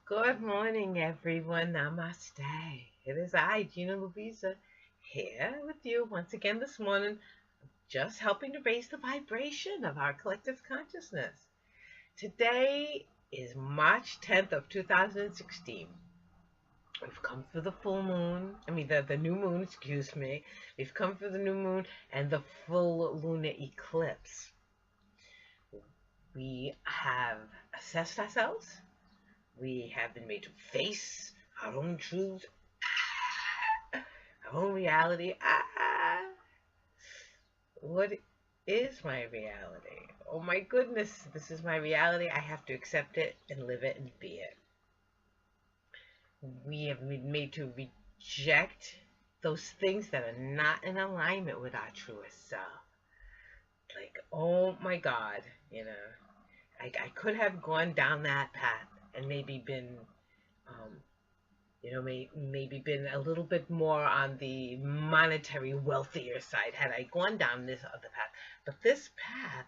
Good morning, everyone. Namaste. It is I, Gina Louisa, here with you once again this morning, just helping to raise the vibration of our collective consciousness. Today is March 10th of 2016. We've come through the full moon, the new moon, excuse me. We've come through the new moon and the full lunar eclipse. We have assessed ourselves. We have been made to face our own truths, our own reality. What is my reality? Oh my goodness, this is my reality. I have to accept it and live it and be it. We have been made to reject those things that are not in alignment with our truest self. Like, oh my God, I could have gone down that path and maybe been maybe been a little bit more on the monetary wealthier side had I gone down this other path. But this path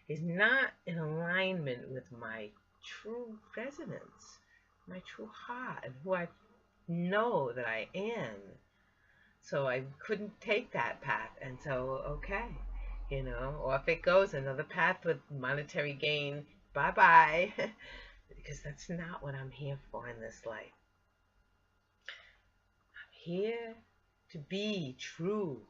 is not in alignment with my true resonance, my true heart, and who I know that I am. So I couldn't take that path. And so, okay, or if it goes another path with monetary gain, bye-bye. Because that's not what I'm here for in this life. Here to be true,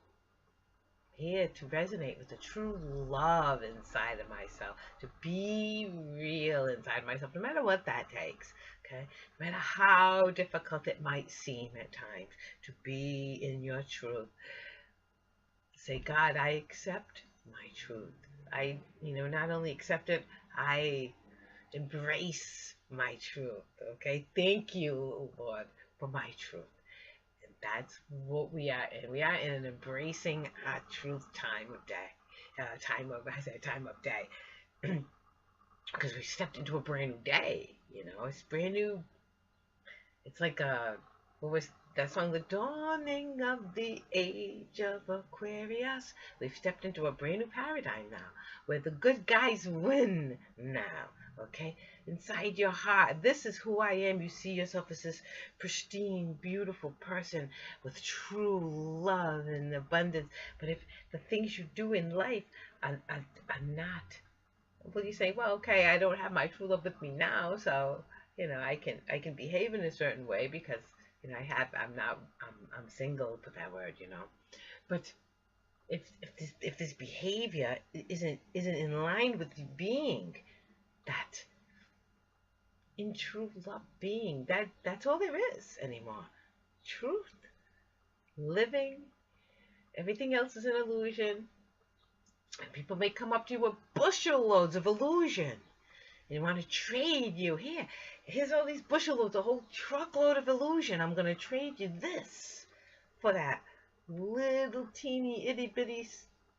here to resonate with the true love inside of myself, to be real inside myself, no matter what that takes, okay? No matter how difficult it might seem at times, to be in your truth. Say, God, I accept my truth. I, not only accept it, I embrace my truth, okay? Thank you, Lord, for my truth. That's what we are in. We are in an embracing our truth time of day. Time of day. Because we stepped into a brand new day. It's brand new. It's like what was that song? The dawning of the age of Aquarius. We've stepped into a brand new paradigm now, where the good guys win now. Okay, inside your heart, this is who I am. You see yourself as this pristine, beautiful person with true love and abundance. But if the things you do in life are not, well, you say, well, okay, I don't have my true love with me now, so I can behave in a certain way because I'm single, put that word, But if this behavior isn't in line with being that in true love being, that's all there is anymore. Truth, living, everything else is an illusion. And people may come up to you with bushel loads of illusion. They want to trade you. Here's all these bushel loads, a whole truckload of illusion. I'm going to trade you this for that little teeny itty bitty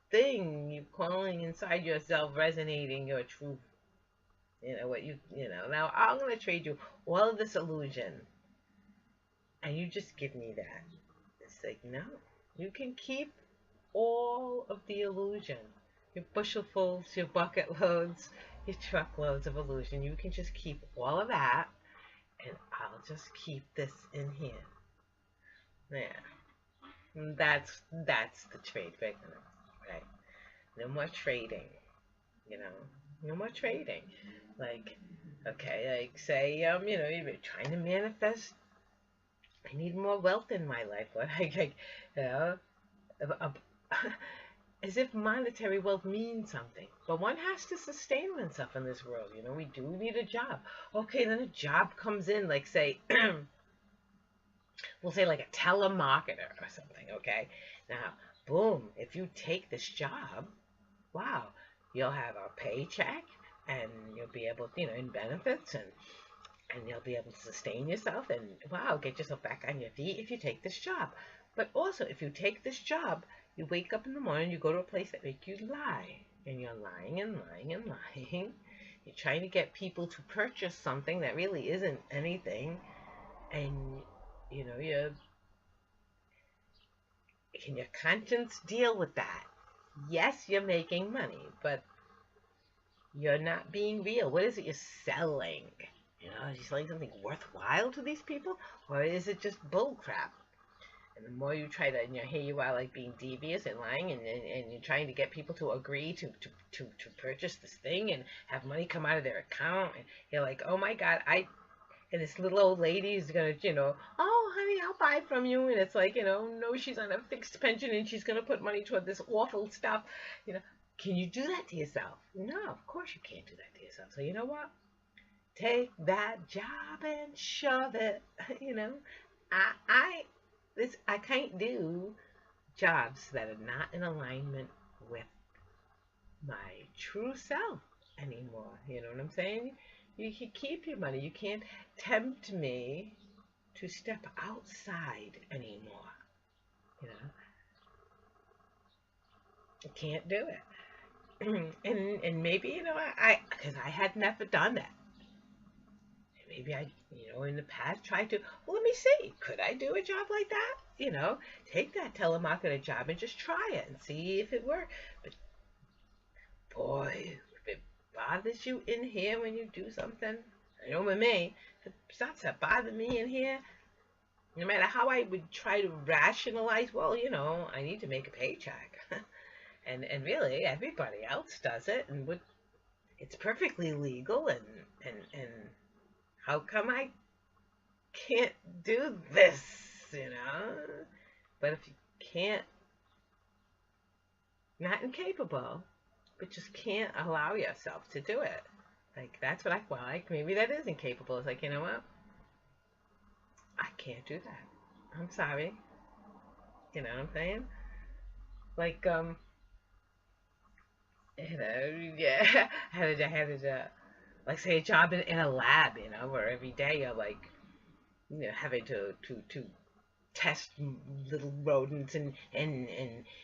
thing you're calling inside yourself, resonating your truth. Now I'm going to trade you all of this illusion. And you just give me that. It's like, no, you can keep all of the illusion. Your bushelfuls, your bucket loads, your truckloads of illusion. You can just keep all of that. And I'll just keep this in here. Yeah. That's the trade we're gonna, right? No more trading. No more trading. Like, okay, like say, you're trying to manifest. I need more wealth in my life. What as if monetary wealth means something. But one has to sustain oneself in this world. We do need a job. Okay, then a job comes in, like say, we'll say like a telemarketer or something, okay? Now, boom, if you take this job, wow, you'll have a paycheck and you'll be able to, in benefits and you'll be able to sustain yourself and, wow, get yourself back on your feet if you take this job. But also, if you take this job, you wake up in the morning, you go to a place that makes you lie. And you're lying and lying and lying. You're trying to get people to purchase something that really isn't anything. And, can your conscience deal with that? Yes, you're making money, but you're not being real. What is it you're selling? You know, is he selling something worthwhile to these people, or is it just bull crap? And the more you try to, here you are like being devious and lying, and you're trying to get people to agree to purchase this thing and have money come out of their account, and you're like, oh my God, and this little old lady is gonna, oh honey, I'll buy from you, and it's like, no, she's on a fixed pension and she's gonna put money toward this awful stuff, Can you do that to yourself? No, of course you can't do that to yourself. So you know what? Take that job and shove it. I I I can't do jobs that are not in alignment with my true self anymore. You know what I'm saying? You can keep your money. You can't tempt me to step outside anymore. You know, I can't do it. and maybe I because I had never done that. Maybe I in the past tried to. Well, let me see. Could I do a job like that? Take that telemarketer job and just try it and see if it works. But boy, if it bothers you in here when you do something, I know with me, if it starts to bother me in here, no matter how I would try to rationalize, well, I need to make a paycheck. and really, everybody else does it, and it's perfectly legal, and how come I can't do this, But if you can't, not incapable, but just can't allow yourself to do it. Like, that's what I feel like. Maybe that is incapable. It's like, you know what? I can't do that. I'm sorry. You know what I'm saying? Like, yeah, how did like, say, a job in a lab, where every day you're like, having to test little rodents, and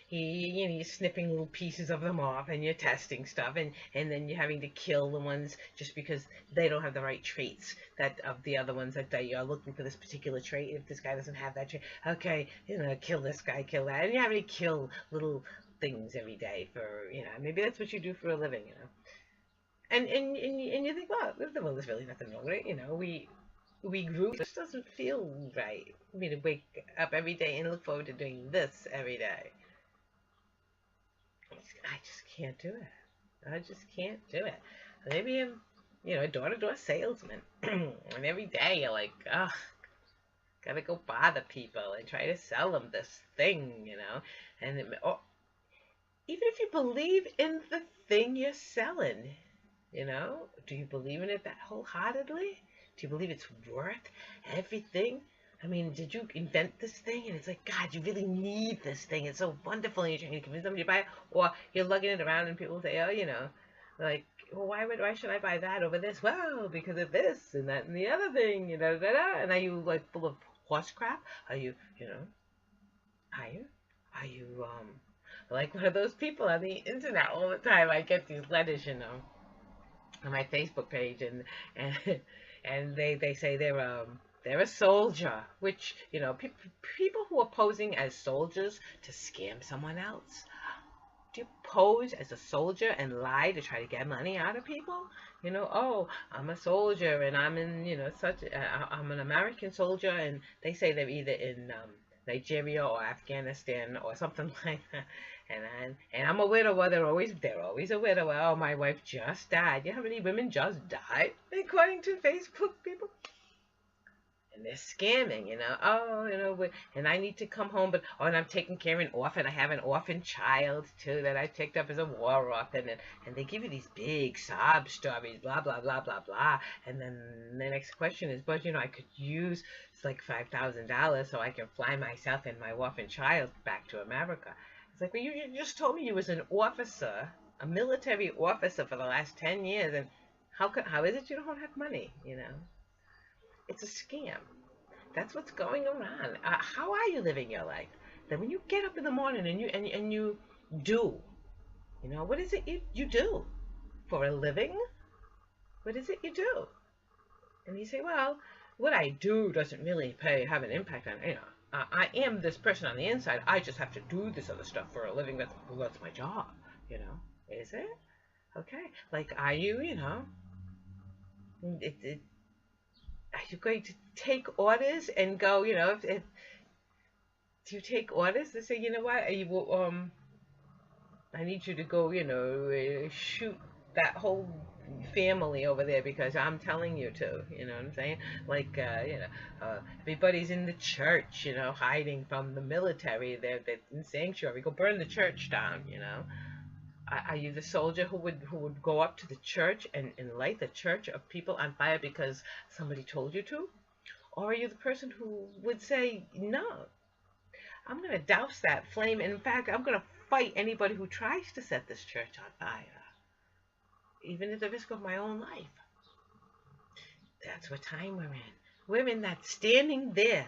you're snipping little pieces of them off, and you're testing stuff, and then you're having to kill the ones just because they don't have the right traits that of the other ones that you're looking for this particular trait. If this guy doesn't have that trait, okay, kill this guy, kill that, and you're having to kill little things every day for maybe that's what you do for a living, and you think, well, there's really nothing wrong with it, we grew. This doesn't feel right. I mean, to wake up every day and look forward to doing this every day. I just can't do it. I just can't do it. Maybe I'm, a door-to-door salesman, and every day you're like, oh, gotta go bother people and try to sell them this thing, and even if you believe in the thing you're selling, do you believe in it that wholeheartedly? Do you believe it's worth everything? I mean, did you invent this thing? And it's like, God, you really need this thing. It's so wonderful. And you're trying to convince somebody to buy it. Or you're lugging it around and people say, oh, like, well, why should I buy that over this? Well, because of this and that and the other thing. And are you, like, full of horse crap? Are you, are you, like one of those people on the internet all the time? I get these letters, on my Facebook page, and they say they're a soldier, which, people who are posing as soldiers to scam someone else. Do you pose as a soldier and lie to try to get money out of people? Oh, I'm a soldier and I'm in, I'm an American soldier, and they say they're either in Nigeria or Afghanistan or something like that. And I'm a widower. They're always a widower. Oh, my wife just died. You know how many women just died, according to Facebook people? And they're scamming, Oh, and I need to come home, and I'm taking care of an orphan. I have an orphan child too that I picked up as a war orphan, and they give you these big sob stories, blah blah blah blah blah. And then the next question is, but I could use like $5,000 so I can fly myself and my orphan child back to America. It's like, well, you just told me you was an officer, a military officer for the last 10 years, and how is it you don't have money, It's a scam. That's what's going on. How are you living your life? Then when you get up in the morning and you do, what is it you do for a living? What is it you do? And you say, well, what I do doesn't really have an impact on, I am this person on the inside. I just have to do this other stuff for a living. That's my job, Is it? Okay. Like, are you, are you going to take orders and go, if do you take orders to say, you know what, I need you to go, shoot that whole family over there because I'm telling you to, you know what I'm saying? Like, everybody's in the church, hiding from the military. They're in sanctuary. Go burn the church down, Are you the soldier who would go up to the church and light the church of people on fire because somebody told you to? Or are you the person who would say, no, I'm going to douse that flame. And in fact, I'm going to fight anybody who tries to set this church on fire, even at the risk of my own life. That's what time we're in. We're in that standing there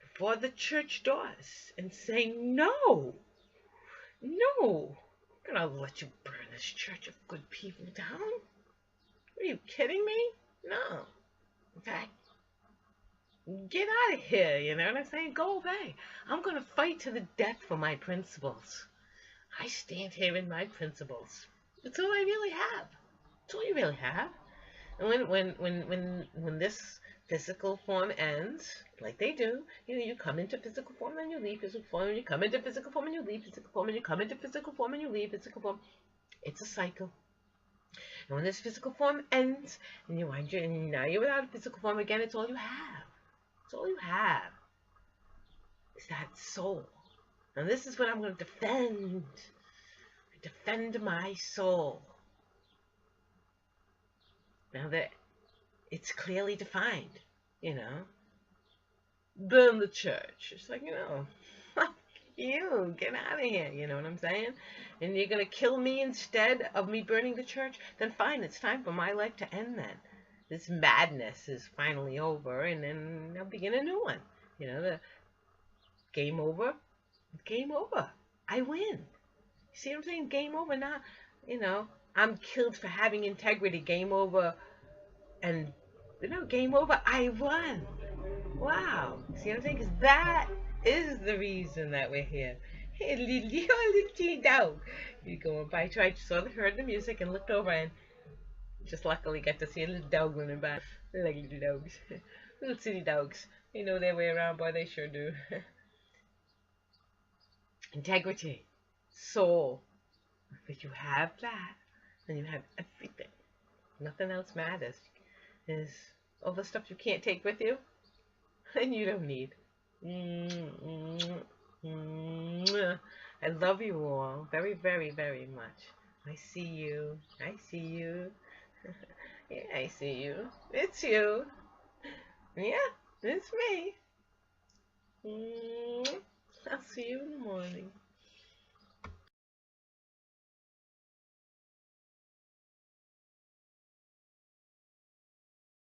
before the church doors and saying, no, no, I'm going to let you burn this church of good people down. Are you kidding me? No. In fact, get out of here, you know what I'm saying? Go away. I'm going to fight to the death for my principles. I stand here in my principles. It's all I really have. It's all you really have. And when this physical form ends, like they do, you come into physical form and you leave physical form, and you come into physical form and you leave physical form, and you come into physical form and you leave physical form. It's a cycle. And when this physical form ends, and now you're without a physical form again, it's all you have. It's all you have. Is that soul. And this is what I'm going to defend. I defend my soul. Now that it's clearly defined, burn the church. It's like, fuck you, get out of here, you know what I'm saying? And you're going to kill me instead of me burning the church? Then fine, it's time for my life to end then. This madness is finally over, and then I'll begin a new one. The game over. Game over. I win. See what I'm saying? Game over. Now, I'm killed for having integrity. Game over. And, game over. I won. Wow. See what I'm saying? Because that is the reason that we're here. Hey, little teeny dog. You go by. I heard the music and looked over and just luckily got to see a little dog running by. They're like little dogs. Little city dogs. They know their way around, boy. They sure do. Integrity. Soul. If you have that, then you have everything. Nothing else matters. Is all the stuff you can't take with you, and you don't need. I love you all very, very, very much. I see you. I see you. Yeah, I see you. It's you. Yeah, it's me. I'll see you in the morning.